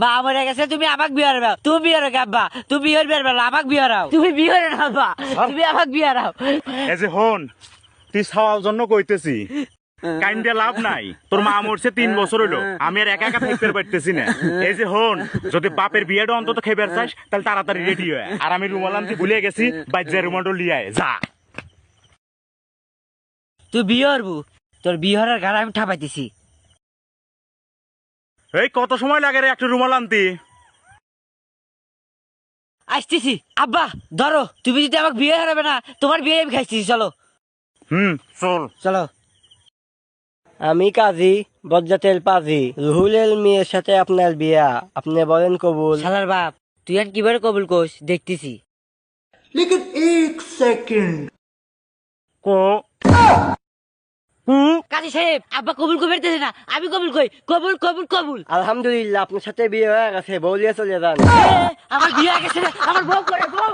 মা মরে গেছে, তুমি আমাক বিয়ে হারাও, তুমি বিয়ে হারো আব্বা, তুমি বিয়ের বিয়ে হারাও, আমাক বিয়ে হারাও, তুমি বিয়ে হারো না আব্বা, তুমি আমাক বিয়ে হারাও। এই যে হন, তুই ছাওয়ার জন্য কইতেছি, কাইন্ডে লাভ নাই। তোর মা মরছে 3 বছর হইলো, আমি আর একা একা থাকতে পারতেছি না। এই যে হন, যদি বাপের বিয়েটা অন্তত খেবার চাস তাহলে তাড়াতাড়ি রেডি হয়। আর আমি রুমাল আনতে ভুলে গেছি, বাইজা রুমালটা লিয়ে আয় যা। তুই বিয়ে হারবু, তোর বিয়ে হারার গাড়ি আমি ঠাপাইতেছি। এই কত সময় লাগে রে একটা রুমাল আনতে? আসতেছি আব্বা, ধরো, তুমি যদি আমাকে বিয়ে হারাবে না, তোমার বিয়ে আমি খাইতেছি, চলো চল। চলো। আমি কাজী বজ্জাতের পাজি, রুহুলের মেয়ের সাথে আপনার বিয়া, আপনি বলেন কবুল। শালার বাপ, তুই আর কিভাবে কবুল কোস দেখতেছি। কো কাজী সাহেব, আব্বা কবুল করে বেরতেছে না, আমি কবুল কই, কবুল কবুল কবুল। আলহামদুলিল্লাহ, আপনার সাথে বিয়ে হয়ে গেছে, বউ নিয়ে চলে যান। আমার বিয়ে হয়ে গেছে, আমার বউ করে বউ।